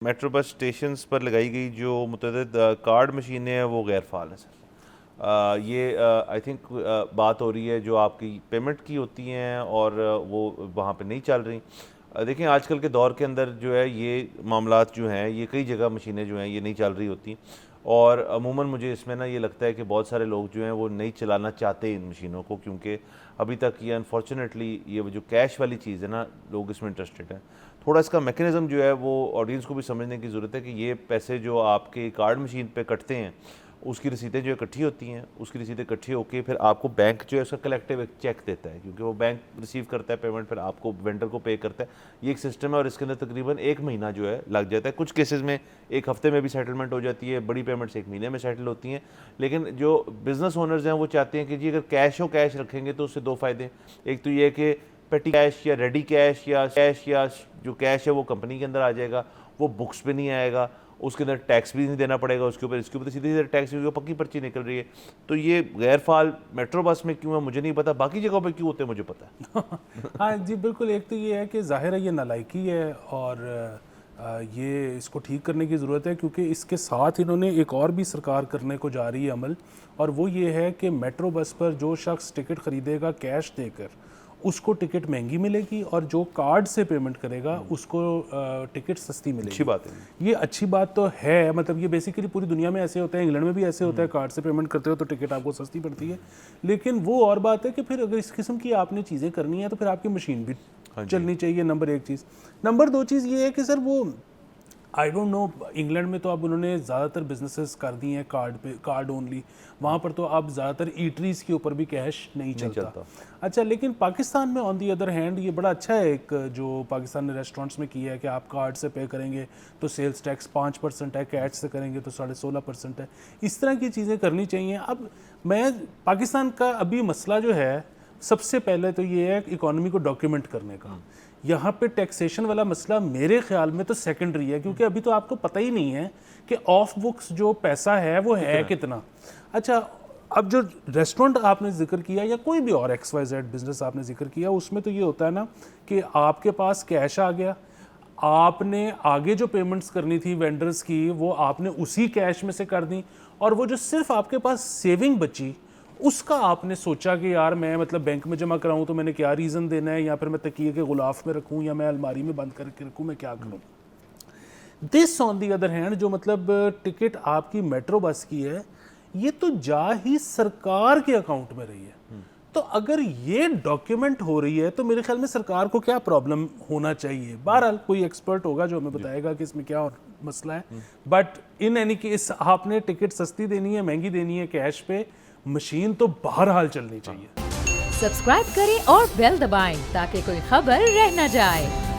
Metro bus stations पर लगाई गई जो मुतअद्दिद कार्ड मशीनें हैं वो गैर फ़ाल हैं सर। ये आई थिंक बात हो रही है जो आपकी पेमेंट की होती हैं और वो वहाँ पे नहीं चल रही। देखें आजकल के दौर के अंदर जो है ये मामलात जो हैं ये कई जगह मशीनें जो हैं ये नहीं चल रही होती और अमूमन मुझे इसमें ना ये लगता है कि बहुत सारे लोग जो हैं वो नहीं चलाना चाहते इन मशीनों को, क्योंकि अभी तक ये अनफॉर्चुनेटली ये जो कैश वाली चीज़ है ना लोग इसमें इंटरेस्टेड हैं। थोड़ा इसका मैकेनिज़्म जो है वो ऑडियंस को भी समझने की ज़रूरत है कि ये पैसे जो आपके कार्ड मशीन पे कटते हैं उसकी रसीदें जो इकट्ठी होती हैं, उसकी रसीदें इकट्ठी होकर फिर आपको बैंक जो है उसका कलेक्टिव एक चेक देता है, क्योंकि वो बैंक रिसीव करता है पेमेंट, फिर आपको वेंडर को पे करता है। ये एक सिस्टम है और इसके अंदर तकरीबन 1 महीना जो है लग जाता है। कुछ केसेस में 1 हफ्ते में भी सेटलमेंट हो जाती है, बड़ी पेमेंट्स 1 महीने में सेटल होती हैं। लेकिन जो बिज़नेस ओनर्स हैं वो चाहते हैं कि जी अगर कैश रखेंगे तो उससे 2 फ़ायदे। एक तो ये है कि पेटी कैश या रेडी कैश या जो कैश है वो कंपनी के अंदर आ जाएगा, वो बुक्स पे नहीं आएगा, उसके अंदर टैक्स भी नहीं देना पड़ेगा उसके ऊपर, इसके ऊपर तो सीधे सीधे टैक्स की पक्की पर्ची निकल रही है। तो ये गैर फाल मेट्रो बस में क्यों है मुझे नहीं पता, बाकी जगहों पे क्यों होते हैं मुझे पता है। हाँ जी बिल्कुल। एक तो ये है कि ज़ाहिर है ये नालायकी है और ये इसको ठीक करने की ज़रूरत है, क्योंकि इसके साथ इन्होंने एक और भी सरकार करने को जा रही है अमल, और वो ये है कि मेट्रो बस पर जो शख्स टिकट ख़रीदेगा कैश देकर उसको टिकट महंगी मिलेगी और जो कार्ड से पेमेंट करेगा उसको टिकट सस्ती मिलेगी। अच्छी बात है, ये अच्छी बात तो है। मतलब ये बेसिकली पूरी दुनिया में ऐसे होता है, इंग्लैंड में भी ऐसे होता है, कार्ड से पेमेंट करते हो तो टिकट आपको सस्ती पड़ती है। लेकिन वो और बात है कि फिर अगर इस किस्म की आपने चीज़ें करनी है तो फिर आपकी मशीन भी चलनी चाहिए, नंबर 1 चीज़। नंबर 2 चीज़ ये है कि सर वो आई डोंट नो, इंग्लैंड में तो अब उन्होंने ज़्यादातर बिजनेसेस कर दिए हैं कार्ड पे, कार्ड ओनली। वहाँ पर तो अब ज़्यादातर ईटरीज़ के ऊपर भी कैश नहीं चलता। अच्छा, लेकिन पाकिस्तान में ऑन दी अदर हैंड ये बड़ा अच्छा है एक जो पाकिस्तान ने रेस्टोरेंट्स में किया है कि आप कार्ड से पे करेंगे तो सेल्स टैक्स 5% है, कैश से करेंगे तो 16.5% है। इस तरह की चीज़ें करनी चाहिए। अब मैं पाकिस्तान का अभी मसला जो है सबसे पहले तो ये है इकोनॉमी को डॉक्यूमेंट करने का। यहाँ पे टैक्सेशन वाला मसला मेरे ख्याल में तो सेकेंडरी है, क्योंकि अभी तो आपको पता ही नहीं है कि ऑफ बुक्स जो पैसा है वो है कितना। अच्छा, अब जो रेस्टोरेंट आपने जिक्र किया या कोई भी और XYZ बिजनेस आपने जिक्र किया, उसमें तो ये होता है ना कि आपके पास कैश आ गया, आपने आगे जो पेमेंट्स करनी थी वेंडर्स की वो आपने उसी कैश में से कर दी, और वो जो सिर्फ आपके पास सेविंग बची उसका आपने सोचा कि यार मैं मतलब बैंक में जमा कराऊं तो मैंने क्या रीज़न देना है, या फिर मैं तकिए के गुलाफ में रखूं या मैं अलमारी में बंद करके रखूं, मैं क्या करूं। This on the other hand जो मतलब टिकट आपकी मेट्रो बस की है ये तो जा ही सरकार के अकाउंट में रही है। तो अगर ये डॉक्यूमेंट हो रही है तो मेरे ख्याल में सरकार को क्या प्रॉब्लम होना चाहिए। बहरहाल कोई एक्सपर्ट होगा जो हमें बताएगा कि इसमें क्या मसला है। बट इन एनी केस आपने टिकट सस्ती देनी है, महंगी देनी है कैश पे, मशीन तो बहरहाल चलनी चाहिए। सब्सक्राइब करें और बेल दबाएं ताकि कोई खबर रह न जाए।